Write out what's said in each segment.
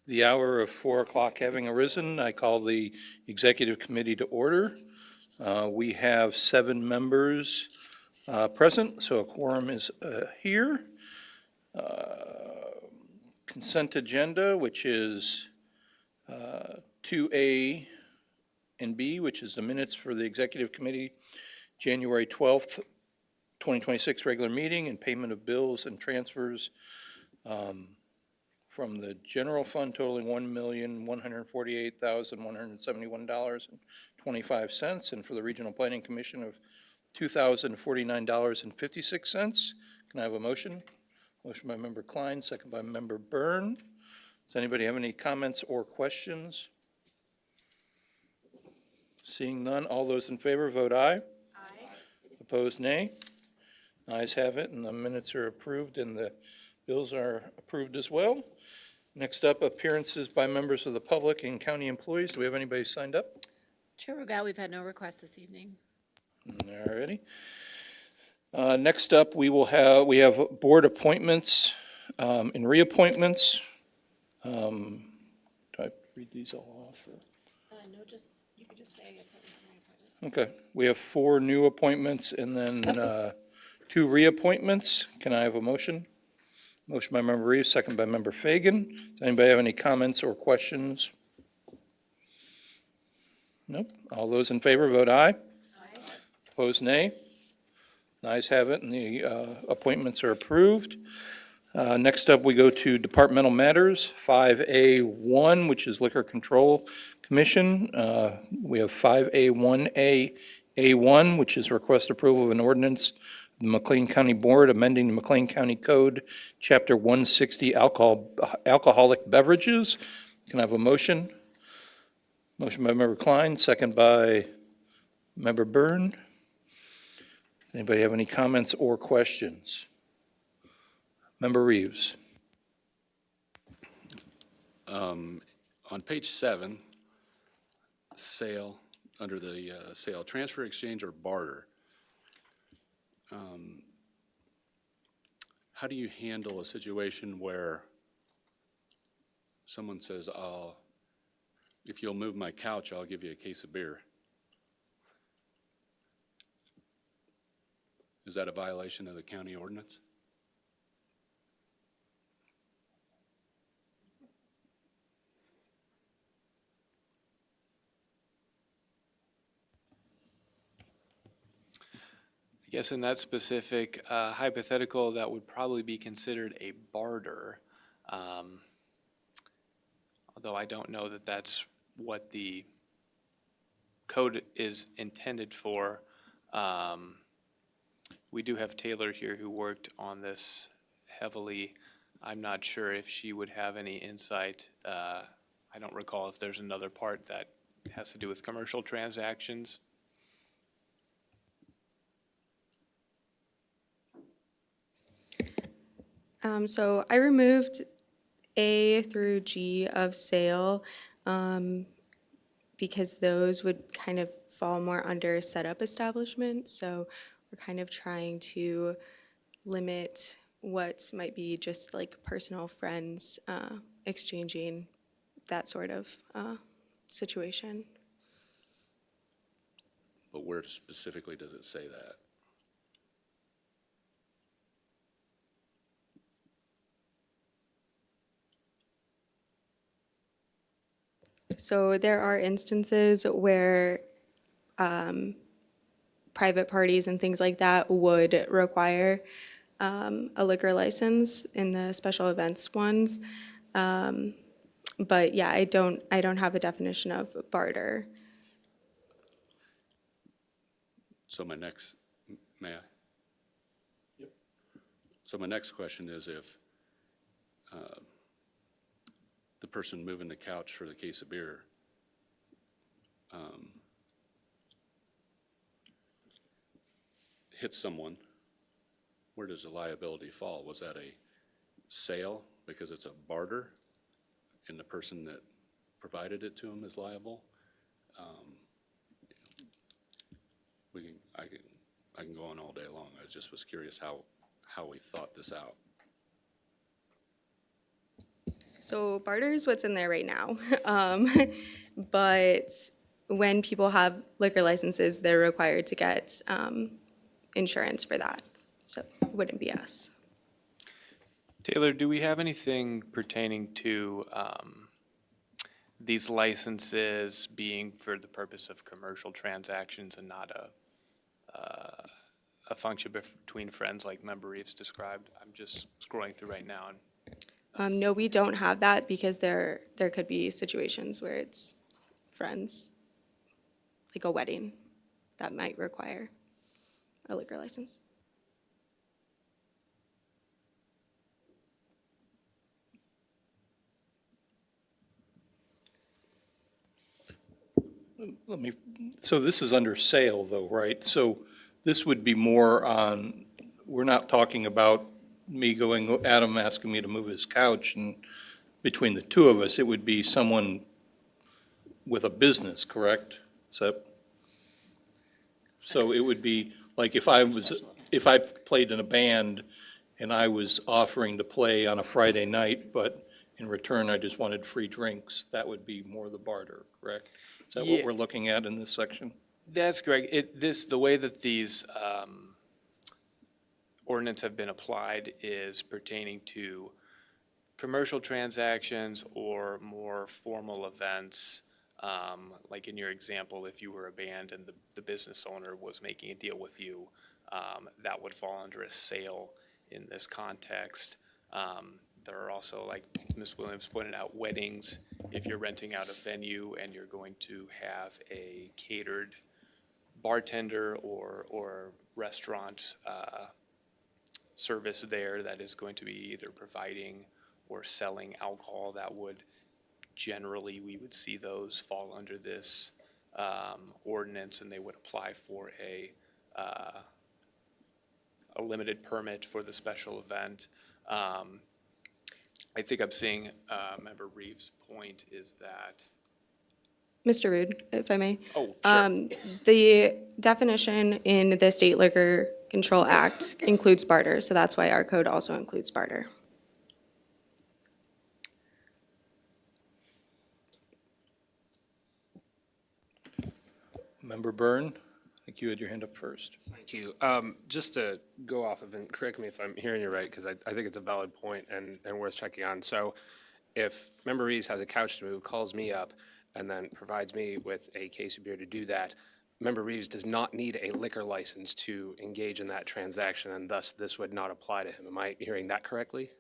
The hour of 4 o'clock having arisen, I call the executive committee to order. We have 7 members present, so a quorum is here. Consent agenda, which is 2A and B, which is the minutes for the executive committee, January 12th, 2026 regular meeting, and payment of bills and transfers from the general fund totaling $1,148,171.25, and for the Regional Planning Commission of $2,049.56. Can I have a motion? Motion by Member Klein, second by Member Byrne. Does anybody have any comments or questions? Seeing none, all those in favor vote aye. Aye. Opposed, nay. Ayes have it, and the minutes are approved, and the bills are approved as well. Next up, appearances by members of the public and county employees. Do we have anybody signed up? Chair Rogal, we've had no requests this evening. All righty. Next up, we have board appointments and reappointments. Do I read these all off? No, you could just say appointments and reappointments. Okay, we have 4 new appointments and then 2 reappointments. Can I have a motion? Motion by Member Reeves, second by Member Fagan. Does anybody have any comments or questions? Nope. All those in favor vote aye. Aye. Opposed, nay. Ayes have it, and the appointments are approved. Next up, we go to departmental matters, 5A1, which is Liquor Control Commission. We have 5A1A1, which is request approval of an ordinance, the McLean County Board amending the McLean County Code, Chapter 160, alcoholic beverages. Can I have a motion? Motion by Member Klein, second by Member Byrne. Anybody have any comments or questions? Member Reeves. On page 7, sale, under the sale, transfer, exchange, or barter, how do you handle a situation where someone says, if you'll move my couch, I'll give you a case of beer? Is that a violation of the county ordinance? I guess in that specific hypothetical, that would probably be considered a barter. Although I don't know that that's what the code is intended for. We do have Taylor here who worked on this heavily. I'm not sure if she would have any insight. I don't recall if there's another part that has to do with commercial transactions. So I removed A through G of sale because those would kind of fall more under setup establishment. So we're kind of trying to limit what might be just like personal friends exchanging, that sort of situation. But where specifically does it say that? So there are instances where private parties and things like that would require a liquor license in the special events ones. But yeah, I don't have a definition of barter. So may I? Yep. So my next question is, if the person moving the couch for the case of beer hits someone, where does the liability fall? Was that a sale because it's a barter and the person that provided it to him is liable? I can go on all day long. I just was curious how we thought this out. So barter is what's in there right now. But when people have liquor licenses, they're required to get insurance for that. So it wouldn't be us. Taylor, do we have anything pertaining to these licenses being for the purpose of commercial transactions and not a function between friends like Member Reeves described? I'm just scrolling through right now. And No, we don't have that because there could be situations where it's friends, like a wedding, that might require a liquor license. So this is under sale though, right? So this would be more on, we're not talking about me going, Adam asking me to move his couch, and between the two of us, it would be someone with a business, correct? So it would be like if I played in a band and I was offering to play on a Friday night, but in return I just wanted free drinks, that would be more the barter, correct? Is that what Yeah. we're looking at in this section? That's correct. The way that these ordinance have been applied is pertaining to commercial transactions or more formal events. Like in your example, if you were a band and the business owner was making a deal with you, that would fall under a sale in this context. There are also, like Ms. Williams pointed out, weddings. If you're renting out a venue and you're going to have a catered bartender or restaurant service there that is going to be either providing or selling alcohol, that would generally, we would see those fall under this ordinance, and they would apply for a limited permit for the special event. I think I'm seeing Member Reeves' point is that, Mr. Rude, if I may. oh, sure. The definition in the State Liquor Control Act includes barter, so that's why our code also includes barter. Member Byrne, I think you had your hand up first. Thank you. Just to go off of, and correct me if I'm hearing you right, because I think it's a valid point and worth checking on. So if Member Reeves has a couch to move, calls me up, and then provides me with a case of beer to do that, Member Reeves does not need a liquor license to engage in that transaction, and thus this would not apply to him. Am I hearing that correctly?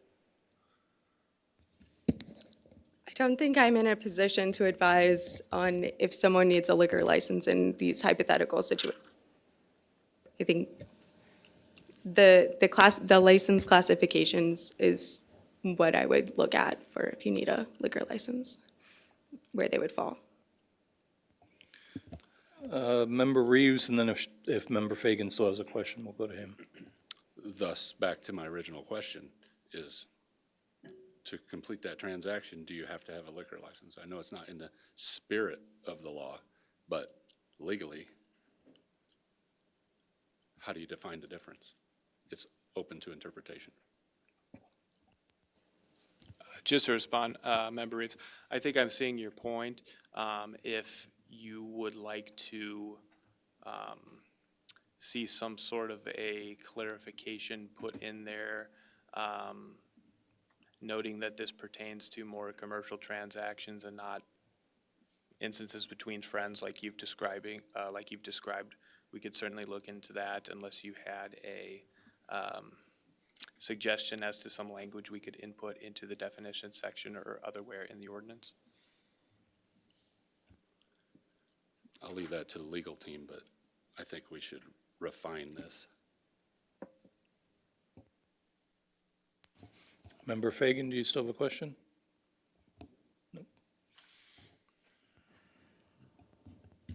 I don't think I'm in a position to advise on if someone needs a liquor license in these hypothetical situations. I think the license classifications is what I would look at for if you need a liquor license, where they would fall. Member Reeves, and then if Member Fagan still has a question, we'll go to him. Thus, back to my original question, is to complete that transaction, do you have to have a liquor license? I know it's not in the spirit of the law, but legally, how do you define the difference? It's open to interpretation. Just to respond, Member Reeves, I think I'm seeing your point. If you would like to see some sort of a clarification put in there, noting that this pertains to more commercial transactions and not instances between friends like you've described, we could certainly look into that unless you had a suggestion as to some language we could input into the definition section or otherwhere in the ordinance. I'll leave that to the legal team, but I think we should refine this. Member Fagan, do you still have a question?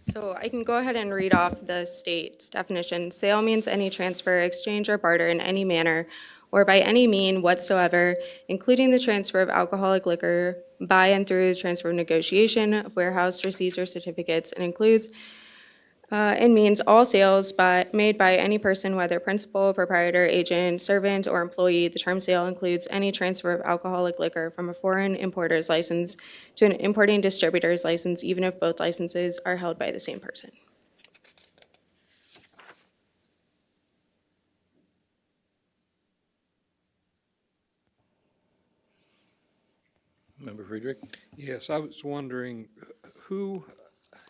So I can go ahead and read off the state definition. Sale means any transfer, exchange, or barter in any manner or by any mean whatsoever, including the transfer of alcoholic liquor by and through the transfer of negotiation of warehouse receipts or certificates, and includes and means all sales made by any person, whether principal, proprietor, agent, servant, or employee. The term sale includes any transfer of alcoholic liquor from a foreign importer's license to an importing distributor's license, even if both licenses are held by the same person. Member Friedrich? Yes, I was wondering who,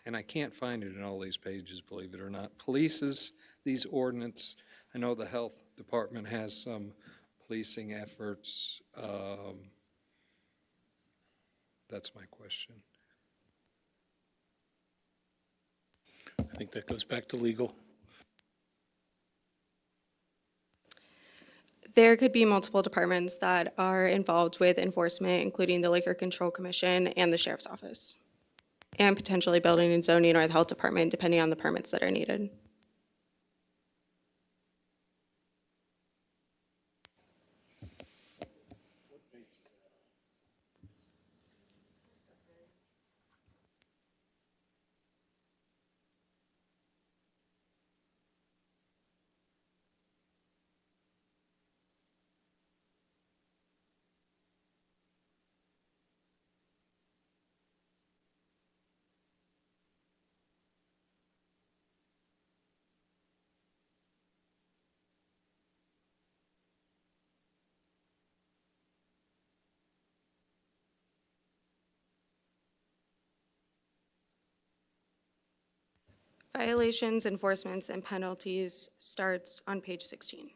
and I can't find it in all these pages, believe it or not, polices these ordinance. I know the health department has some policing efforts. That's my question. I think that goes back to legal. There could be multiple departments that are involved with enforcement, including the Liquor Control Commission and the Sheriff's Office, and potentially Building and Zoning or the Health Department, depending on the permits that are needed. Violations, enforcements, and penalties starts on page 16.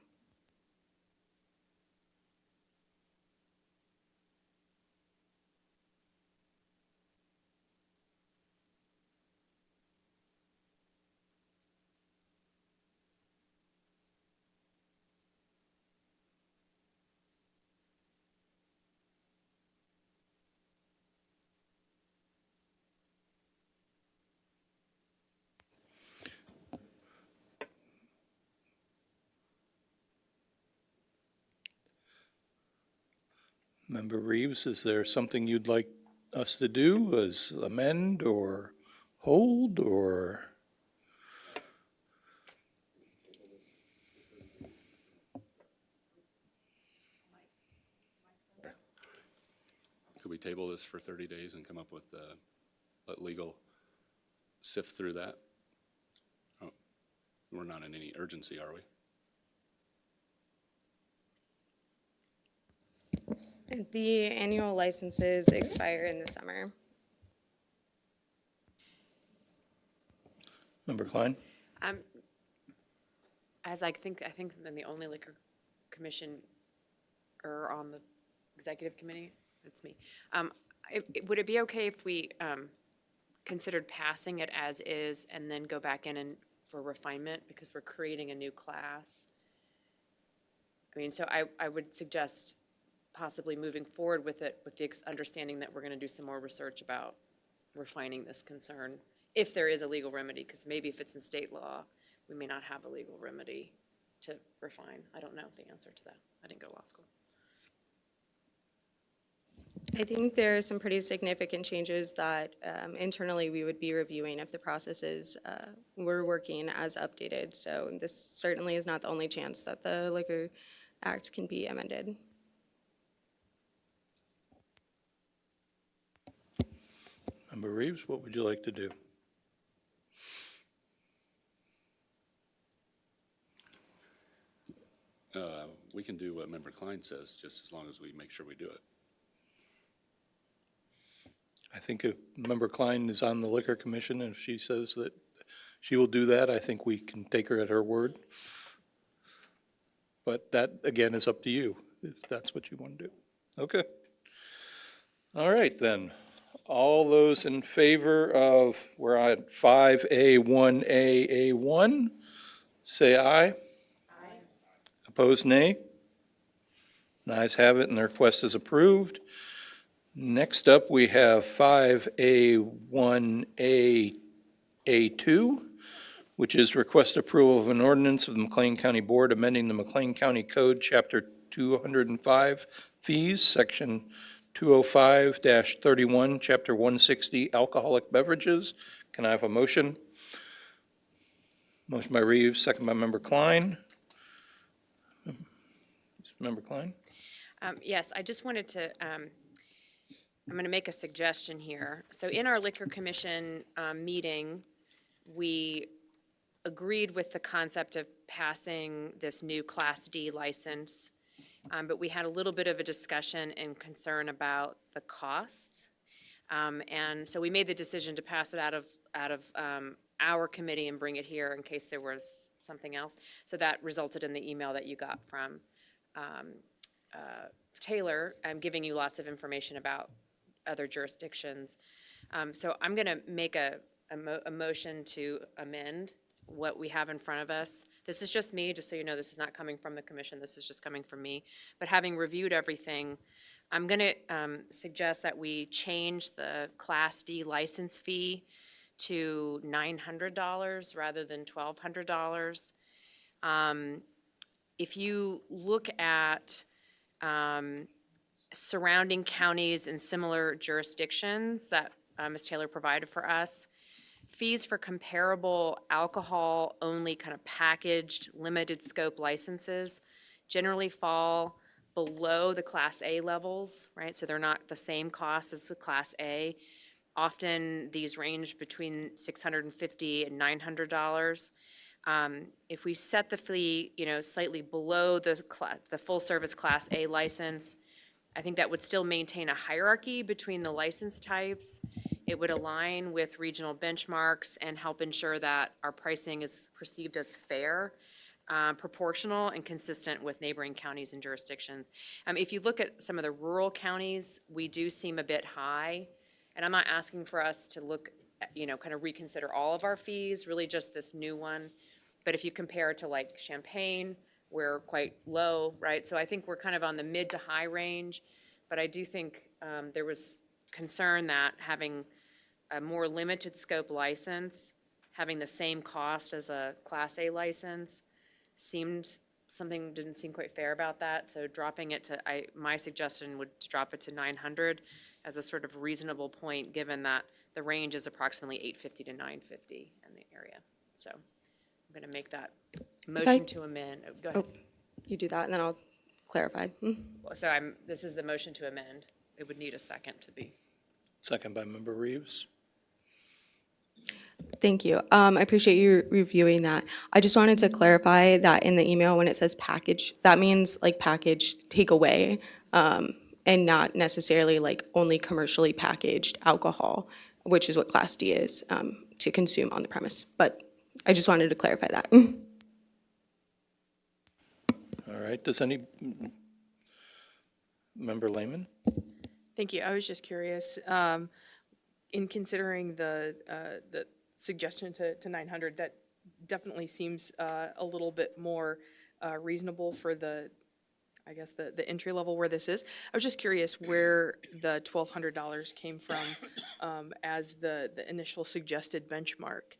Member Reeves, is there something you'd like us to do as amend or hold or? Could we table this for 30 days and come up with, let legal sift through that? Oh, we're not in any urgency, are we? The annual licenses expire in the summer. Member Klein? As I think then the only liquor commission or on the executive committee, that's me. Would it be okay if we considered passing it as is and then go back in and for refinement because we're creating a new class? I mean, so I would suggest possibly moving forward with it with the understanding that we're going to do some more research about refining this concern, if there is a legal remedy, because maybe if it's in state law, we may not have a legal remedy to refine. I don't know the answer to that. I didn't go to law school. I think there are some pretty significant changes that internally we would be reviewing if the processes were working as updated. So this certainly is not the only chance that the Liquor Act can be amended. Member Reeves, what would you like to do? We can do what Member Klein says, just as long as we make sure we do it. I think if Member Klein is on the Liquor Commission, and if she says that she will do that, I think we can take her at her word. But that, again, is up to you, if that's what you want to do. Okay. All right, then. All those in favor of, we're at 5A1A1, say aye. Aye. Opposed, nay. The ayes have it, and the request is approved. Next up, we have 5A1A2, which is request approval of an ordinance of the McLean County Board amending the McLean County Code, Chapter 205, fees, Section 205-31, Chapter 160, alcoholic beverages. Can I have a motion? Motion by Reeves, second by Member Klein. Member Klein? Yes, I just wanted to, I'm going to make a suggestion here. So in our Liquor Commission meeting, we agreed with the concept of passing this new Class D license, but we had a little bit of a discussion and concern about the costs. And so we made the decision to pass it out of our committee and bring it here in case there was something else. So that resulted in the email that you got from Taylor, giving you lots of information about other jurisdictions. So I'm going to make a motion to amend what we have in front of us. This is just me, just so you know, this is not coming from the commission, this is just coming from me. But having reviewed everything, I'm going to suggest that we change the Class D license fee to $900 rather than $1,200. If you look at surrounding counties and similar jurisdictions that Ms. Taylor provided for us, fees for comparable alcohol-only kind of packaged, limited scope licenses generally fall below the Class A levels, right? So they're not the same cost as the Class A. Often, these range between $650 and $900. If we set the fee, slightly below the full-service Class A license, I think that would still maintain a hierarchy between the license types. It would align with regional benchmarks and help ensure that our pricing is perceived as fair, proportional, and consistent with neighboring counties and jurisdictions. If you look at some of the rural counties, we do seem a bit high. And I'm not asking for us to look, kind of reconsider all of our fees, really just this new one. But if you compare it to like Champaign, we're quite low, right? So I think we're kind of on the mid to high range. But I do think there was concern that having a more limited scope license, having the same cost as a Class A license, didn't seem quite fair about that. So dropping it to, my suggestion would drop it to 900 as a sort of reasonable point, given that the range is approximately 850 to 950 in the area. So I'm going to make that motion to amend. Oh, go ahead. You do that, and then I'll clarify. So this is the motion to amend. It would need a second to be. Second by Member Reeves. Thank you. I appreciate you reviewing that. I just wanted to clarify that in the email, when it says package, that means like package takeaway, and not necessarily like only commercially packaged alcohol, which is what Class D is, to consume on the premise. But I just wanted to clarify that. All right, does any Member Lehman? Thank you. I was just curious, in considering the suggestion to 900, that definitely seems a little bit more reasonable for the entry level where this is. I was just curious where the $1,200 came from as the initial suggested benchmark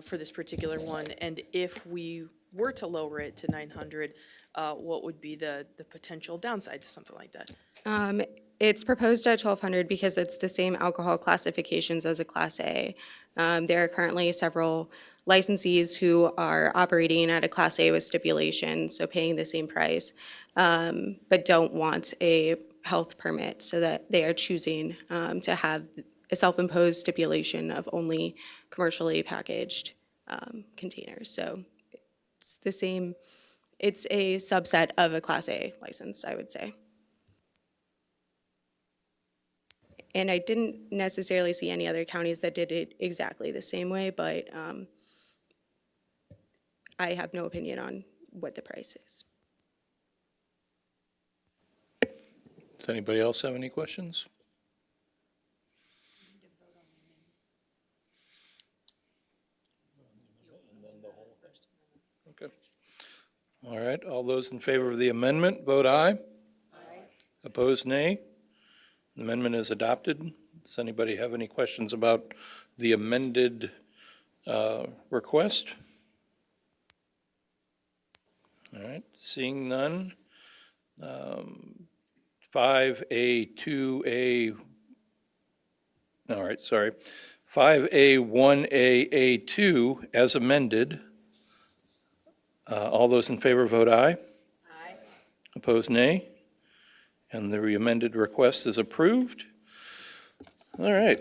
for this particular one, and if we were to lower it to 900, what would be the potential downside to something like that? It's proposed at 1,200 because it's the same alcohol classifications as a Class A. There are currently several licensees who are operating at a Class A with stipulation, so paying the same price, but don't want a health permit, so that they are choosing to have a self-imposed stipulation of only commercially packaged containers. So it's the same, it's a subset of a Class A license, I would say. And I didn't necessarily see any other counties that did it exactly the same way, but I have no opinion on what the price is. Does anybody else have any questions? Okay. All right, all those in favor of the amendment, vote aye. Aye. Opposed, nay. The amendment is adopted. Does anybody have any questions about the amended request? All right, seeing none. 5A, 2A, all right, sorry. 5A, 1A, A2 as amended. All those in favor vote aye. Aye. Opposed, nay. And the amended request is approved. All right,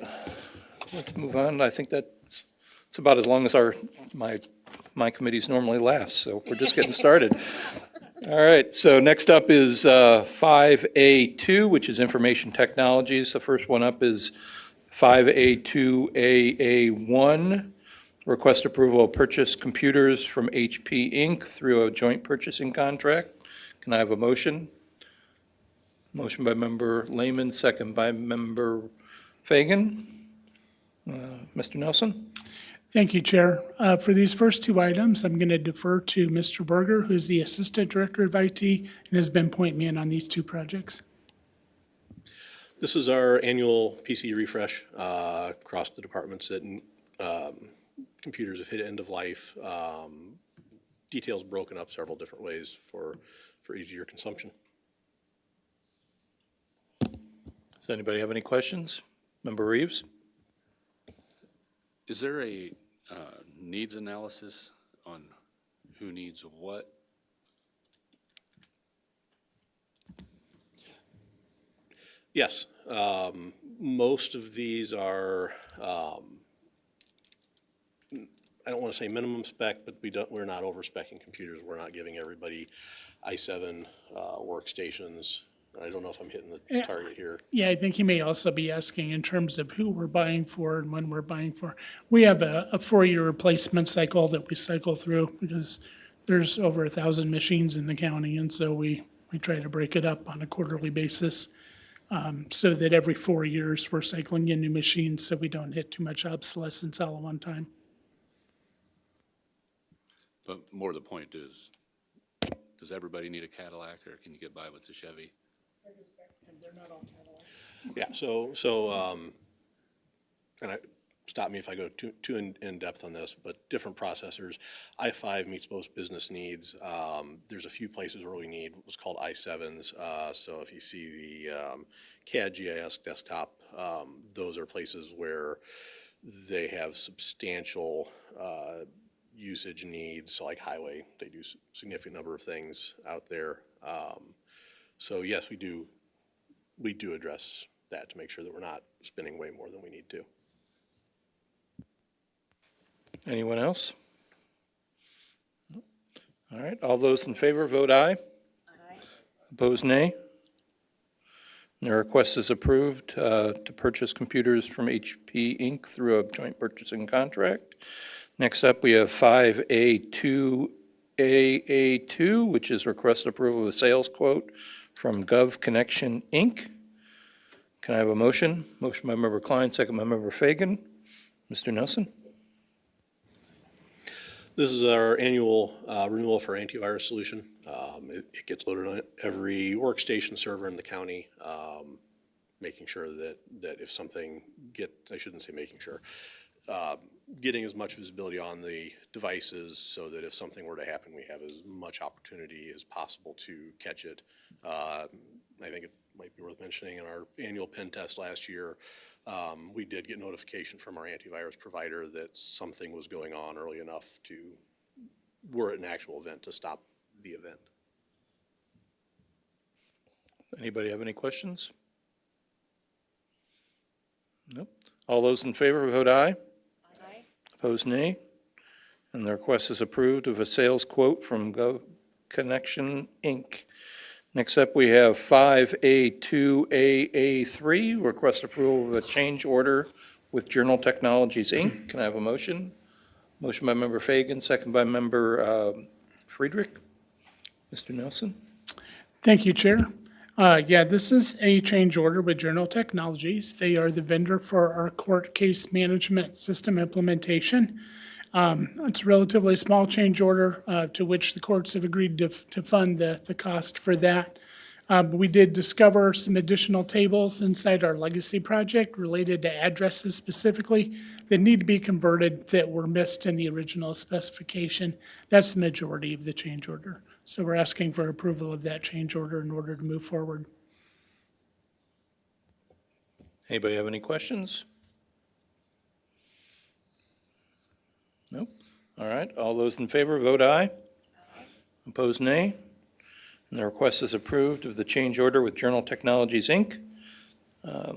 let's move on. I think it's about as long as my committees normally last, so we're just getting started. All right, so next up is 5A2, which is information technologies. The first one up is 5A2AA1, request approval of purchase computers from HP Inc. through a joint purchasing contract. Can I have a motion? Motion by member Lehman, second by member Fagan. Mr. Nelson? Thank you, Chair. For these first two items, I'm going to defer to Mr. Berger, who is the Assistant Director of IT and has been pointing me in on these two projects. This is our annual PC refresh across the departments that computers have hit end of life. Details broken up several different ways for easier consumption. Does anybody have any questions? Member Reeves? Is there a needs analysis on who needs what? Yes, most of these are, I don't want to say minimum spec, but we're not over-speccing computers. We're not giving everybody i7 workstations. I don't know if I'm hitting the target here. Yeah, I think you may also be asking in terms of who we're buying for and when we're buying for. We have a 4-year replacement cycle that we cycle through because there's over 1,000 machines in the county, and so we try to break it up on a quarterly basis so that every 4 years we're cycling in new machines so we don't hit too much obsolescence all at one time. But more the point is, does everybody need a Cadillac, or can you get by with the Chevy? Yeah, and stop me if I go too in depth on this, but different processors. i5 meets most business needs. There's a few places where we need what's called i7s. So if you see the CAD GIS desktop, those are places where they have substantial usage needs. So like highway, they do significant number of things out there. So yes, we do address that to make sure that we're not spending way more than we need to. Anyone else? All right, all those in favor vote aye. Aye. Opposed, nay. And the request is approved to purchase computers from HP Inc. through a joint purchasing contract. Next up, we have 5A2AA2, which is request approval of a sales quote from GovConnection Inc. Can I have a motion? Motion by member Klein, second by member Fagan. Mr. Nelson? This is our annual renewal for antivirus solution. It gets loaded on every workstation server in the county, making sure that if something I shouldn't say making sure, getting as much visibility on the devices so that if something were to happen, we have as much opportunity as possible to catch it. I think it might be worth mentioning in our annual pen test last year, we did get notification from our antivirus provider that something was going on early enough were at an actual event to stop the event. Anybody have any questions? Nope. All those in favor vote aye. Aye. Opposed, nay. And the request is approved of a sales quote from GovConnection Inc. Next up, we have 5A2AA3, request approval of a change order with Journal Technologies, Inc. Can I have a motion? Motion by member Fagan, second by member Friedrich. Mr. Nelson? Thank you, Chair. Yeah, this is a change order with Journal Technologies. They are the vendor for our court case management system implementation. It's a relatively small change order to which the courts have agreed to fund the cost for that. But we did discover some additional tables inside our legacy project related to addresses specifically that need to be converted that were missed in the original specification. That's the majority of the change order. So we're asking for approval of that change order in order to move forward. Anybody have any questions? Nope. All right, all those in favor vote aye. Aye. Opposed, nay. And the request is approved of the change order with Journal Technologies, Inc.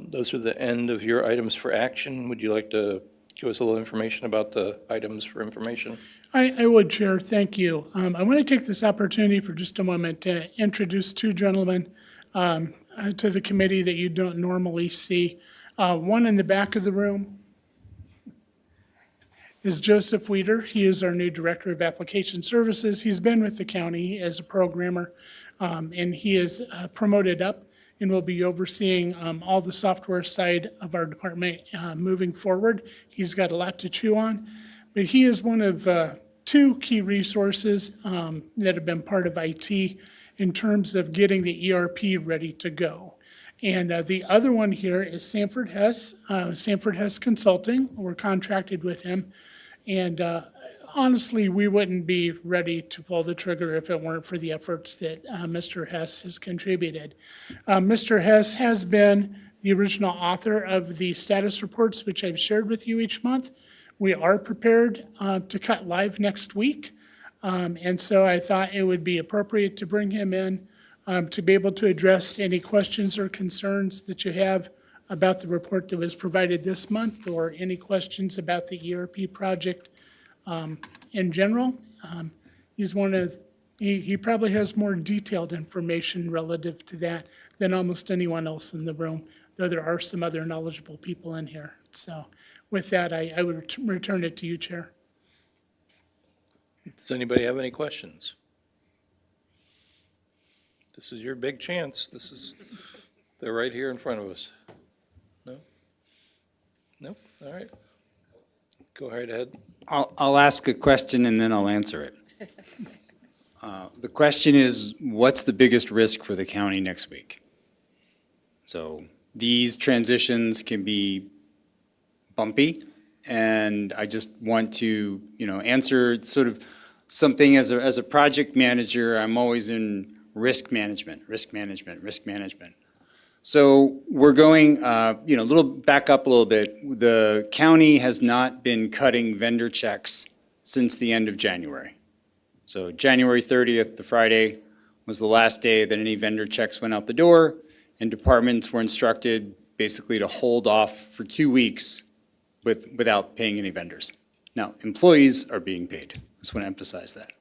Those are the end of your items for action. Would you like to give us a little information about the items for information? I would, Chair, thank you. I want to take this opportunity for just a moment to introduce two gentlemen to the committee that you don't normally see. One in the back of the room is Joseph Weeder. He is our new Director of Application Services. He's been with the county as a programmer, and he is promoted up and will be overseeing all the software side of our department moving forward. He's got a lot to chew on, but he is one of two key resources that have been part of IT in terms of getting the ERP ready to go. And the other one here is Sanford Hess, Sanford Hess Consulting. We're contracted with him. And honestly, we wouldn't be ready to pull the trigger if it weren't for the efforts that Mr. Hess has contributed. Mr. Hess has been the original author of the status reports, which I've shared with you each month. We are prepared to cut live next week. And so I thought it would be appropriate to bring him in to be able to address any questions or concerns that you have about the report that was provided this month, or any questions about the ERP project in general. He probably has more detailed information relative to that than almost anyone else in the room, though there are some other knowledgeable people in here. So with that, I would return it to you, Chair. Does anybody have any questions? This is your big chance. They're right here in front of us. No? No? All right. Go right ahead. I'll ask a question and then I'll answer it. The question is, what's the biggest risk for the county next week? So these transitions can be bumpy, and I just want to, answer sort of something as a project manager. I'm always in risk management. So we're going, back up a little bit. The county has not been cutting vendor checks since the end of January. So January 30th, the Friday, was the last day that any vendor checks went out the door, and departments were instructed basically to hold off for 2 weeks without paying any vendors. Now, employees are being paid. I just want to emphasize that.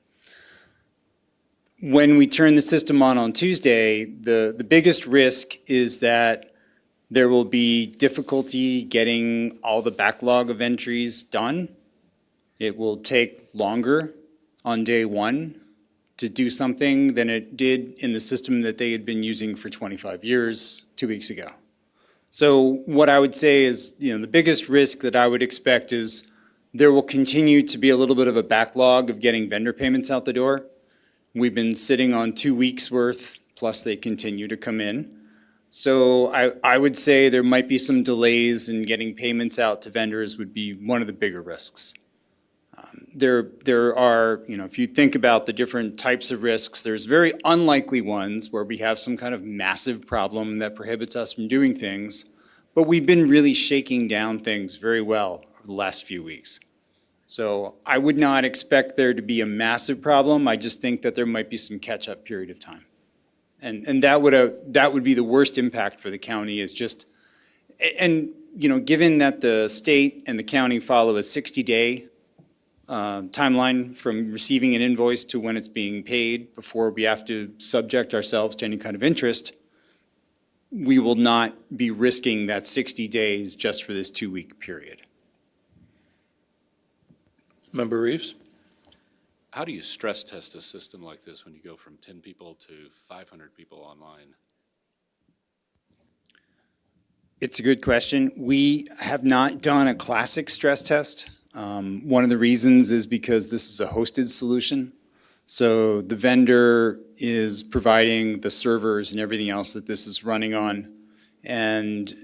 When we turn the system on Tuesday, the biggest risk is that there will be difficulty getting all the backlog of entries done. It will take longer on day one to do something than it did in the system that they had been using for 25 years 2 weeks ago. So what I would say is, the biggest risk that I would expect is there will continue to be a little bit of a backlog of getting vendor payments out the door. We've been sitting on 2 weeks worth, plus they continue to come in. So I would say there might be some delays in getting payments out to vendors would be one of the bigger risks. There are, if you think about the different types of risks, there's very unlikely ones where we have some kind of massive problem that prohibits us from doing things, but we've been really shaking down things very well over the last few weeks. So I would not expect there to be a massive problem. I just think that there might be some catch-up period of time. And that would be the worst impact for the county is just, and given that the state and the county follow a 60-day timeline from receiving an invoice to when it's being paid before we have to subject ourselves to any kind of interest, we will not be risking that 60 days just for this 2-week period. Member Reeves? How do you stress test a system like this when you go from 10 people to 500 people online? It's a good question. We have not done a classic stress test. One of the reasons is because this is a hosted solution. So the vendor is providing the servers and everything else that this is running on. And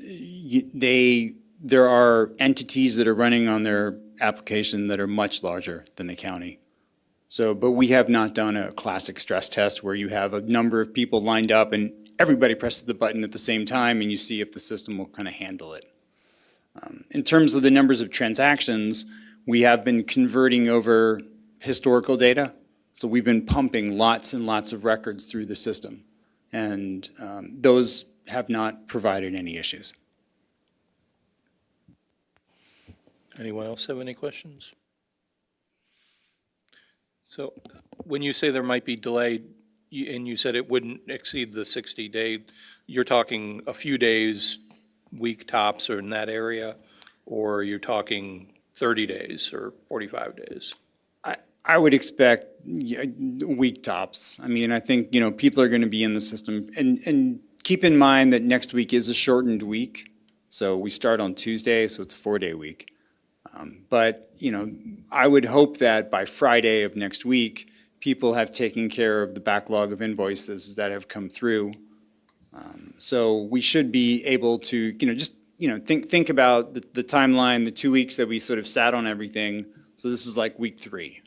there are entities that are running on their application that are much larger than the county. So, but we have not done a classic stress test where you have a number of people lined up and everybody presses the button at the same time and you see if the system will kind of handle it. In terms of the numbers of transactions, we have been converting over historical data. So we've been pumping lots and lots of records through the system, and those have not provided any issues. Anyone else have any questions? So when you say there might be delay, and you said it wouldn't exceed the 60-day, you're talking a few days, week tops, or in that area? Or you're talking 30 days or 45 days? I would expect week tops. I mean, I think, people are going to be in the system. And keep in mind that next week is a shortened week. So we start on Tuesday, so it's a 4-day week. But, I would hope that by Friday of next week, people have taken care of the backlog of invoices that have come through. So we should be able to, think about the timeline, the 2 weeks that we sort of sat on everything. So this is like week 3.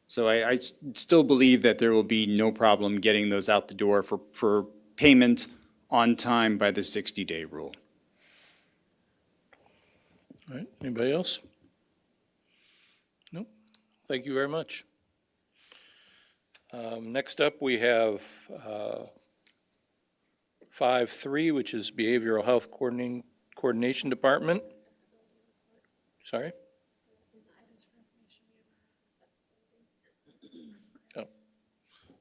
So I still believe that there will be no problem getting those out the door for payment on time by the 60-day rule. All right, anybody else? Nope. Thank you very much. Next up, we have 5.3, which is Behavioral Health Coordination Department. Sorry? Oh,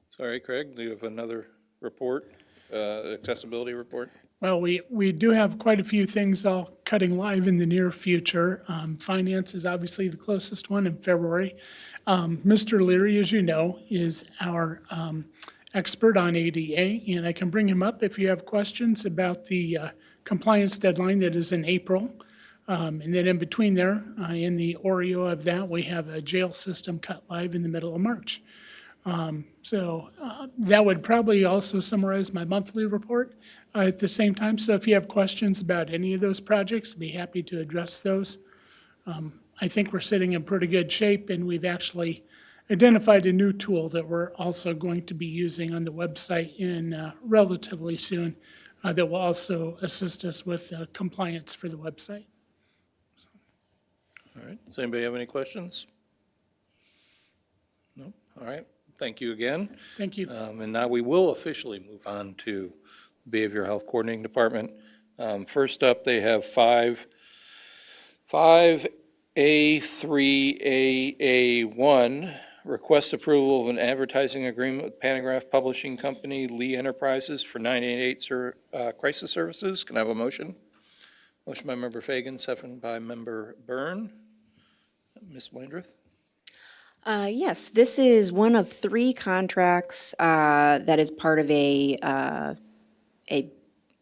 sorry, Craig, do you have another report, accessibility report? Well, we do have quite a few things all cutting live in the near future. Finance is obviously the closest one in February. Mr. Leary, as you know, is our expert on ADA, and I can bring him up if you have questions about the compliance deadline that is in April. And then in between there, in the Oreo of that, we have a jail system cut live in the middle of March. So that would probably also summarize my monthly report at the same time. So if you have questions about any of those projects, I'd be happy to address those. I think we're sitting in pretty good shape, and we've actually identified a new tool that we're also going to be using on the website in relatively soon that will also assist us with compliance for the website. All right, does anybody have any questions? No? All right, thank you again. Thank you. And now we will officially move on to Behavioral Health Coordinating Department. First up, they have 5A3AA1, request approval of an advertising agreement with Panagraph Publishing Company, Lee Enterprises for 988 crisis services. Can I have a motion? Motion by Member Fagan, second by Member Byrne. Ms. Landreth? Yes, this is one of 3 contracts that is part of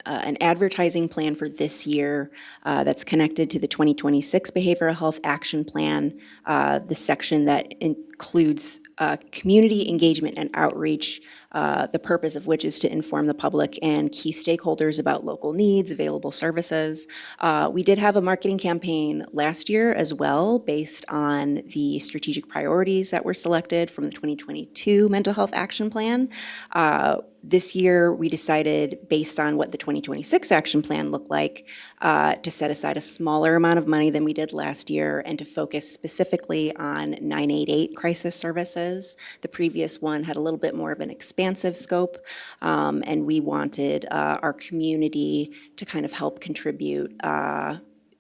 an advertising plan for this year that's connected to the 2026 Behavioral Health Action Plan, the section that includes community engagement and outreach, the purpose of which is to inform the public and key stakeholders about local needs, available services. We did have a marketing campaign last year as well, based on the strategic priorities that were selected from the 2022 Mental Health Action Plan. This year, we decided, based on what the 2026 action plan looked like, to set aside a smaller amount of money than we did last year and to focus specifically on 988 crisis services. The previous one had a little bit more of an expansive scope, and we wanted our community to kind of help contribute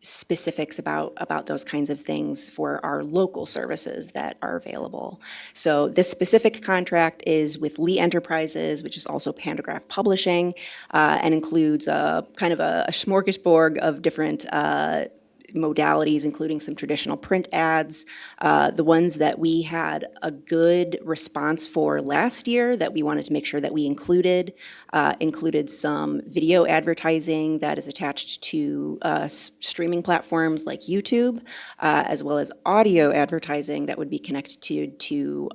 specifics about those kinds of things for our local services that are available. So this specific contract is with Lee Enterprises, which is also Panagraph Publishing, and includes kind of a smorgasbord of different modalities, including some traditional print ads. The ones that we had a good response for last year that we wanted to make sure that we included some video advertising that is attached to streaming platforms like YouTube, as well as audio advertising that would be connected to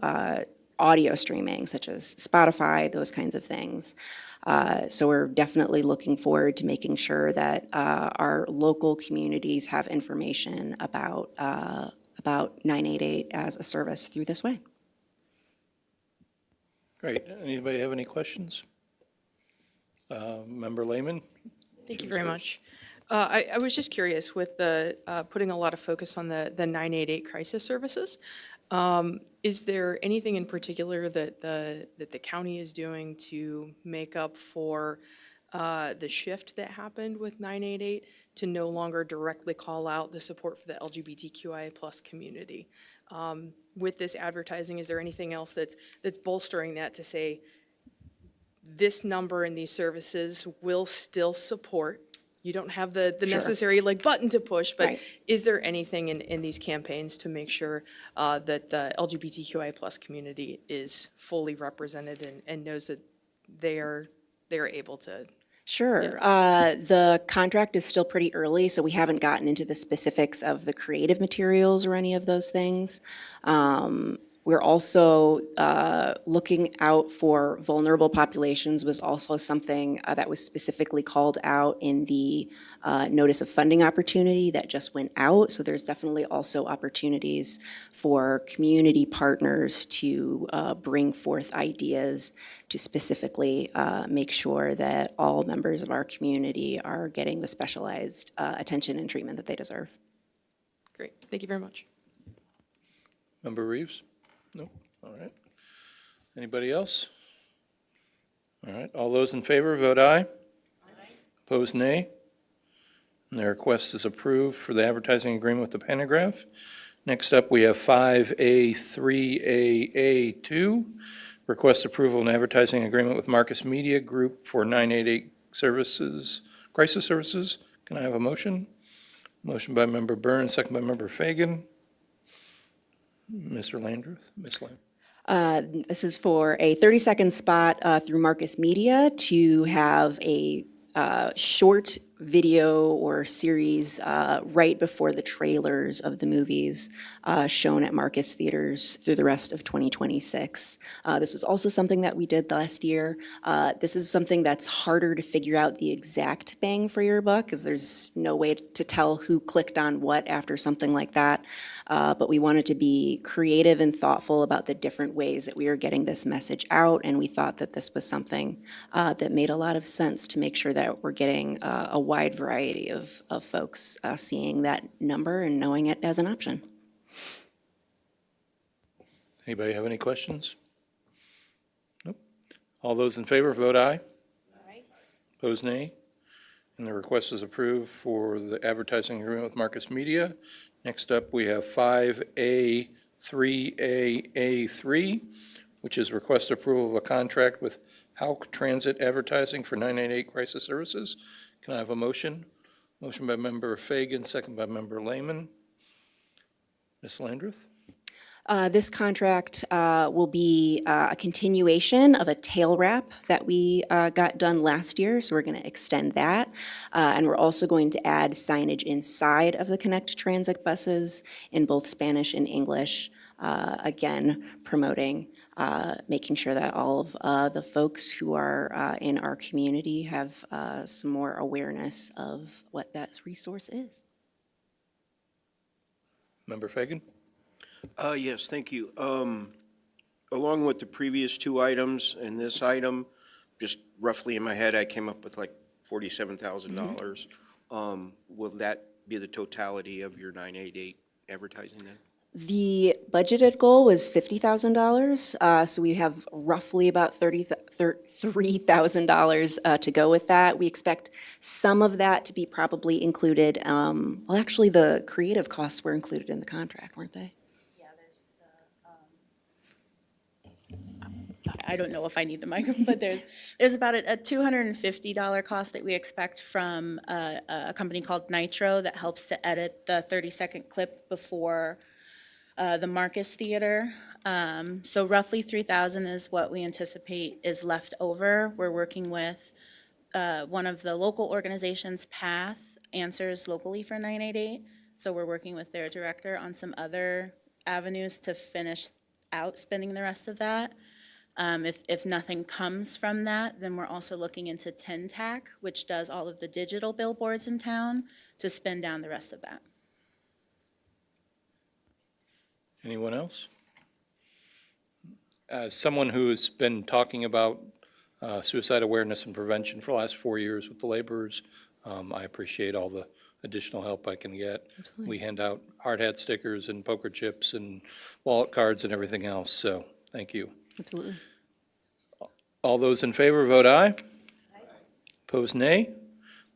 audio streaming, such as Spotify, those kinds of things. So we're definitely looking forward to making sure that our local communities have information about 988 as a service through this way. Great. Anybody have any questions? Member Lehman? Thank you very much. I was just curious with the putting a lot of focus on the 988 crisis services. Is there anything in particular that the county is doing to make up for the shift that happened with 988 to no longer directly call out the support for the LGBTQIA+ community? With this advertising, is there anything else that's bolstering that to say this number and these services will still support? You don't have the necessary like button to push, but Right. is there anything in these campaigns to make sure that the LGBTQIA+ community is fully represented and knows that they are able to? Sure. The contract is still pretty early, so we haven't gotten into the specifics of the creative materials or any of those things. We're also looking out for vulnerable populations was also something that was specifically called out in the notice of funding opportunity that just went out. So there's definitely also opportunities for community partners to bring forth ideas to specifically make sure that all members of our community are getting the specialized attention and treatment that they deserve. Great, thank you very much. Member Reeves? No? All right. Anybody else? All right, all those in favor, vote aye. Aye. Opposed, nay. And the request is approved for the advertising agreement with the Pantograph. Next up, we have 5A3AA2, request approval and advertising agreement with Marcus Media Group for 988 services, crisis services. Can I have a motion? Motion by Member Byrne, second by Member Fagan. Mr. Landreth, Ms. Lamb. This is for a 30-second spot through Marcus Media to have a short video or series right before the trailers of the movies shown at Marcus Theaters through the rest of 2026. This was also something that we did last year. This is something that's harder to figure out the exact bang for your buck because there's no way to tell who clicked on what after something like that. But we wanted to be creative and thoughtful about the different ways that we are getting this message out, and we thought that this was something that made a lot of sense to make sure that we're getting a wide variety of folks seeing that number and knowing it as an option. Anybody have any questions? Nope. All those in favor, vote aye. Aye. Opposed, nay. And the request is approved for the advertising agreement with Marcus Media. Next up, we have 5A3AA3, which is request approval of a contract with Hauk Transit Advertising for 988 crisis services. Can I have a motion? Motion by Member Fagan, second by Member Lehman. Ms. Landreth? This contract will be a continuation of a tail wrap that we got done last year, so we're going to extend that. And we're also going to add signage inside of the Connect Transit buses in both Spanish and English, again, promoting, making sure that all of the folks who are in our community have some more awareness of what that resource is. Member Fagan? Yes, thank you. Along with the previous two items and this item, just roughly in my head, I came up with like $47,000. Will that be the totality of your 988 advertising then? The budgeted goal was $50,000, so we have roughly about $33,000 to go with that. We expect some of that to be probably included. Well, actually, the creative costs were included in the contract, weren't they? I don't know if I need the microphone, but there's about a $250 cost that we expect from a company called Nitro that helps to edit the 30-second clip before the Marcus Theater. So roughly $3,000 is what we anticipate is left over. We're working with one of the local organizations, PATH, Answers Locally for 988. So we're working with their director on some other avenues to finish out spending the rest of that. If nothing comes from that, then we're also looking into TenTac, which does all of the digital billboards in town, to spend down the rest of that. Anyone else? As someone who's been talking about suicide awareness and prevention for the last 4 years with the laborers, I appreciate all the additional help I can get. We hand out hard hat stickers and poker chips and wallet cards and everything else, so thank you. Absolutely. All those in favor, vote aye. Opposed, nay.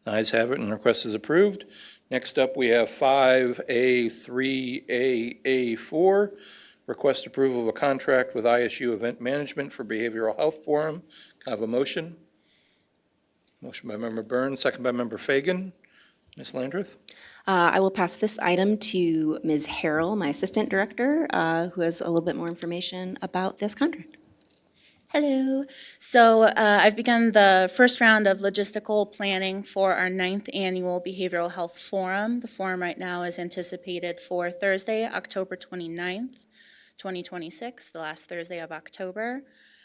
The ayes have it, and the request is approved. Next up, we have 5A3AA4, request approval of a contract with ISU Event Management for Behavioral Health Forum. Can I have a motion? Motion by Member Burns, second by Member Fagan. Ms. Landrith? I will pass this item to Ms. Harrell, my Assistant Director, who has a little bit more information about this contract. Hello. So I've begun the first round of logistical planning for our 9th annual Behavioral Health Forum. The forum right now is anticipated for Thursday, October 29th, 2026, the last Thursday of October.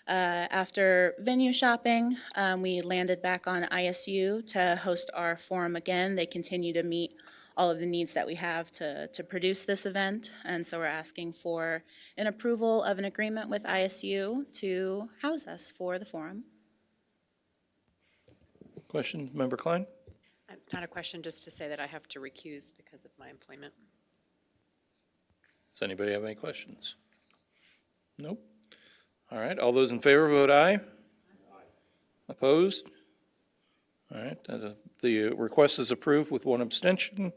After venue shopping, we landed back on ISU to host our forum again. They continue to meet all of the needs that we have to produce this event, and so we're asking for an approval of an agreement with ISU to house us for the forum. Question, Member Klein? It's not a question, just to say that I have to recuse because of my employment. Does anybody have any questions? Nope. All right, all those in favor, vote aye. Opposed? All right, the request is approved with one abstention.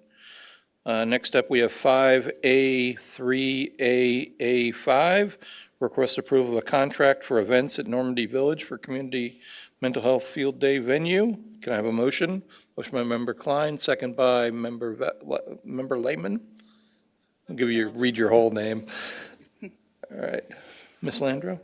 Next up, we have 5A3AA5, request approval of a contract for events at Normandy Village for Community Mental Health Field Day venue. Can I have a motion? Motion by Member Klein, second by Member Lehman. I'll give you, read your whole name. All right, Ms. Landro?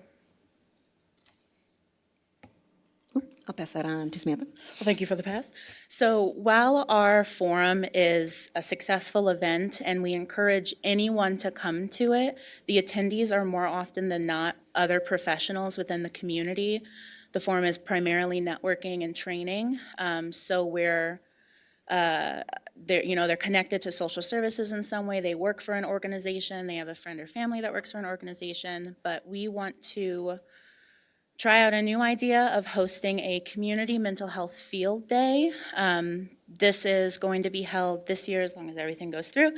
I'll pass that on to Samantha. Well, thank you for the pass. So while our forum is a successful event and we encourage anyone to come to it, the attendees are more often than not other professionals within the community. The forum is primarily networking and training. So we're they're connected to social services in some way. They work for an organization. They have a friend or family that works for an organization. But we want to try out a new idea of hosting a community mental health field day. This is going to be held this year, as long as everything goes through,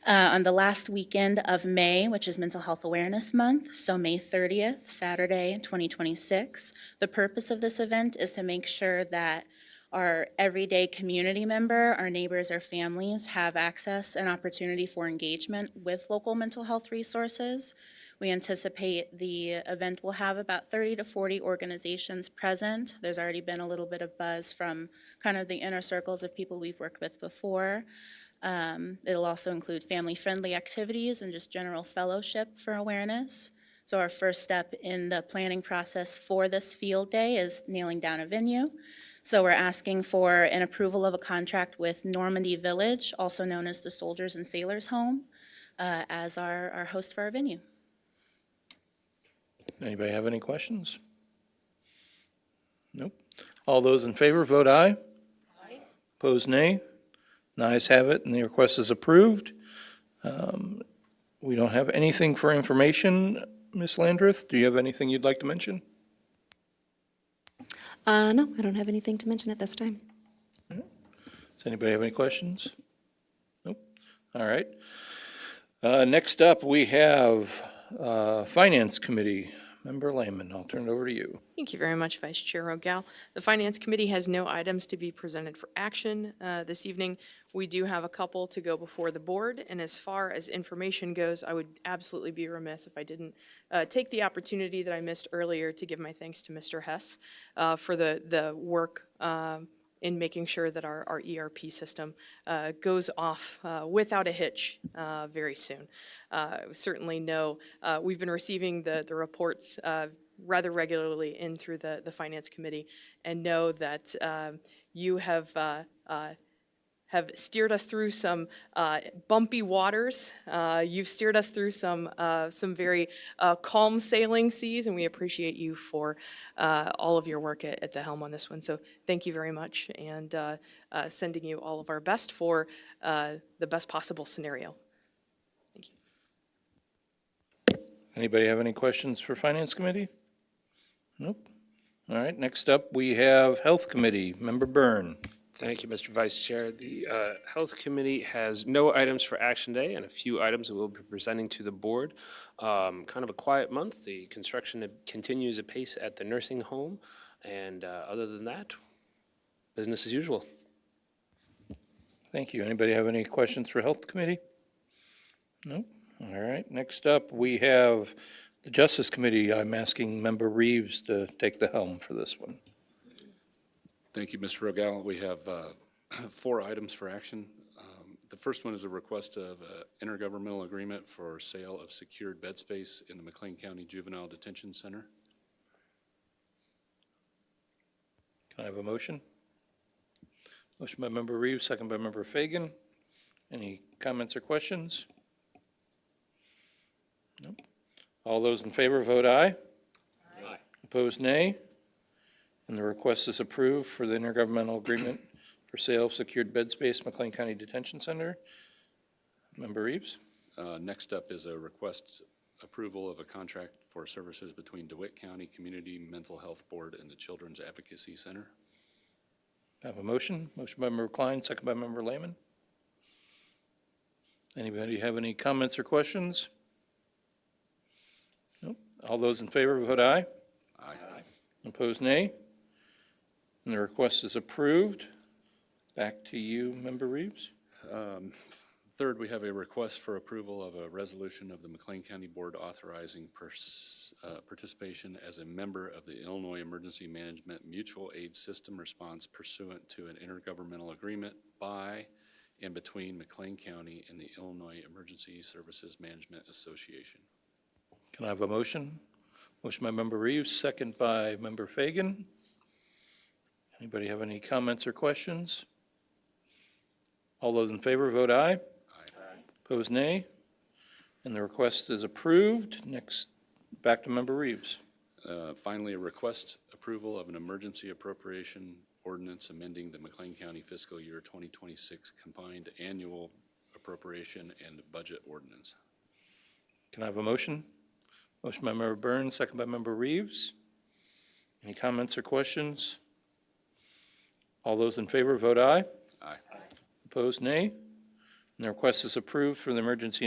on the last weekend of May, which is Mental Health Awareness Month, so May 30th, Saturday, 2026. The purpose of this event is to make sure that our everyday community member, our neighbors, our families have access and opportunity for engagement with local mental health resources. We anticipate the event will have about 30 to 40 organizations present. There's already been a little bit of buzz from kind of the inner circles of people we've worked with before. It'll also include family-friendly activities and just general fellowship for awareness. So our first step in the planning process for this field day is nailing down a venue. So we're asking for an approval of a contract with Normandy Village, also known as the Soldiers and Sailors Home, as our host for our venue. Anybody have any questions? Nope. All those in favor, vote aye. Aye. Opposed, nay. The ayes have it, and the request is approved. We don't have anything for information. Ms. Landrith, do you have anything you'd like to mention? No, I don't have anything to mention at this time. Does anybody have any questions? Nope. All right. Next up, we have Finance Committee. Member Lehman, I'll turn it over to you. Thank you very much, Vice Chair Rogal. The Finance Committee has no items to be presented for action this evening. We do have a couple to go before the board, and as far as information goes, I would absolutely be remiss if I didn't take the opportunity that I missed earlier to give my thanks to Mr. Hess for the work in making sure that our ERP system goes off without a hitch very soon. Certainly know we've been receiving the reports rather regularly in through the Finance Committee, and know that you have steered us through some bumpy waters. You've steered us through some very calm sailing seas, and we appreciate you for all of your work at the helm on this one. So thank you very much, and sending you all of our best for the best possible scenario. Thank you. Anybody have any questions for Finance Committee? Nope. All right, next up, we have Health Committee. Member Byrne. Thank you, Mr. Vice Chair. The Health Committee has no items for action today and a few items that we'll be presenting to the board. Kind of a quiet month. The construction continues apace at the nursing home. And other than that, business as usual. Thank you. Anybody have any questions for Health Committee? No? All right. Next up, we have the Justice Committee. I'm asking Member Reeves to take the helm for this one. Thank you, Mr. Rogal. We have 4 items for action. The first one is a request of intergovernmental agreement for sale of secured bed space in the McLean County Juvenile Detention Center. Can I have a motion? Motion by Member Reeves, second by Member Fagan. Any comments or questions? No. All those in favor vote aye. Aye. Opposed, nay. And the request is approved for the intergovernmental agreement for sale of secured bed space, McLean County Detention Center. Member Reeves? Next up is a request approval of a contract for services between DeWitt County Community Mental Health Board and the Children's Advocacy Center. Have a motion? Motion by Member Klein, second by Member Lehman. Anybody have any comments or questions? Nope. All those in favor vote aye. Aye. Opposed, nay. And the request is approved. Back to you, Member Reeves. Third, we have a request for approval of a resolution of the McLean County Board authorizing participation as a member of the Illinois Emergency Management Mutual Aid System response pursuant to an intergovernmental agreement by and between McLean County and the Illinois Emergency Services Management Association. Can I have a motion? Motion by Member Reeves, second by Member Fagan. Anybody have any comments or questions? All those in favor vote aye. Aye. Opposed, nay. And the request is approved. Next, back to Member Reeves. Finally, a request approval of an emergency appropriation ordinance amending the McLean County fiscal year 2026 combined annual appropriation and budget ordinance. Can I have a motion? Motion by Member Burns, second by Member Reeves. Any comments or questions? All those in favor vote aye. Aye. Opposed, nay. And the request is approved for the emergency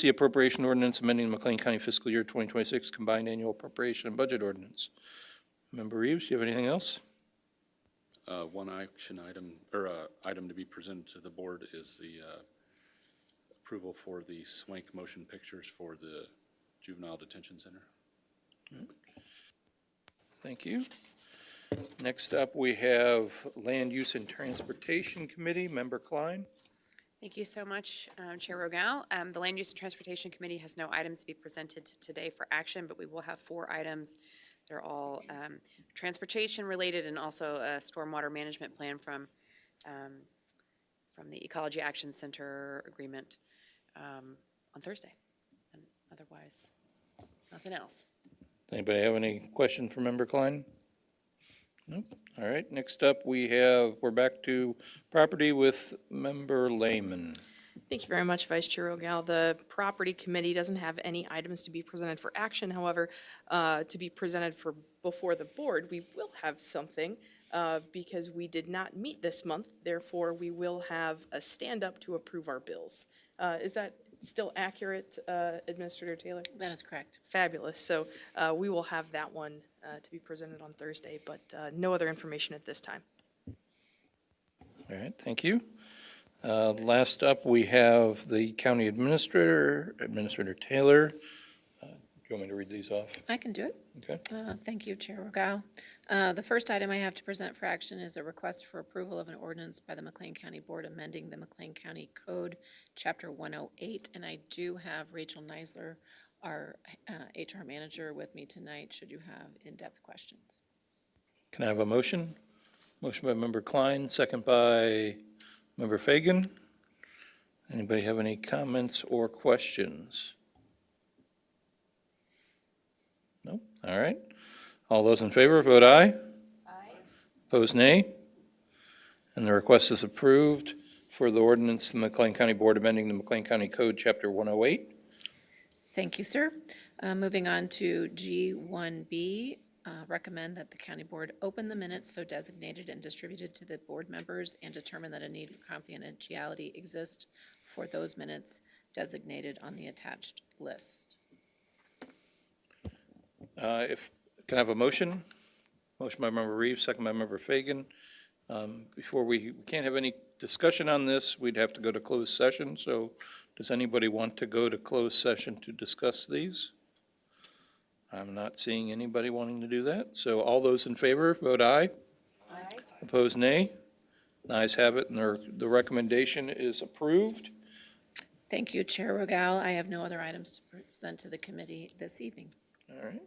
appropriation ordinance amending the McLean County fiscal year 2026 combined annual appropriation and budget ordinance. Member Reeves, do you have anything else? One action item, or item to be presented to the board is the approval for the Swank motion pictures for the Juvenile Detention Center. Thank you. Next up, we have Land Use and Transportation Committee, Member Klein. Thank you so much, Chair Rogal. The Land Use and Transportation Committee has no items to be presented today for action, but we will have 4 items. They're all transportation related and also a stormwater management plan from the Ecology Action Center agreement on Thursday. And otherwise, nothing else. Anybody have any question for Member Klein? Nope. All right, next up, we're back to property with Member Lehman. Thank you very much, Vice Chair Rogal. The Property Committee doesn't have any items to be presented for action. However, to be presented before the board, we will have something because we did not meet this month. Therefore, we will have a stand-up to approve our bills. Is that still accurate, Administrator Taylor? That is correct. Fabulous. So we will have that one to be presented on Thursday, but no other information at this time. All right, thank you. Last up, we have the County Administrator, Administrator Taylor. Do you want me to read these off? I can do it. Okay. Thank you, Chair Rogal. The first item I have to present for action is a request for approval of an ordinance by the McLean County Board amending the McLean County Code, Chapter 108. And I do have Rachel Neisler, our HR manager, with me tonight, should you have in-depth questions. Can I have a motion? Motion by Member Klein, second by Member Fagan. Anybody have any comments or questions? No? All right. All those in favor, vote aye. Aye. Opposed, nay. And the request is approved for the ordinance, the McLean County Board amending the McLean County Code, Chapter 108. Thank you, sir. Moving on to G1B, recommend that the county board open the minutes so designated and distributed to the board members and determine that a need for confidentiality exists for those minutes designated on the attached list. Can I have a motion? Motion by Member Reeves, second by Member Fagan. Before we can't have any discussion on this, we'd have to go to closed session. So does anybody want to go to closed session to discuss these? I'm not seeing anybody wanting to do that. So all those in favor, vote aye. Aye. Opposed, nay. The ayes have it, and the recommendation is approved. Thank you, Chair Rogal. I have no other items to present to the committee this evening. All right.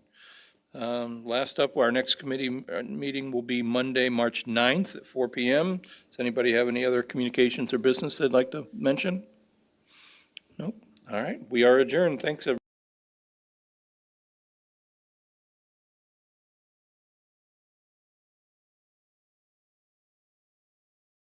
Last up, our next committee meeting will be Monday, March 9th at 4 PM. Does anybody have any other communications or business they'd like to mention? Nope. All right. We are adjourned. Thanks, everybody.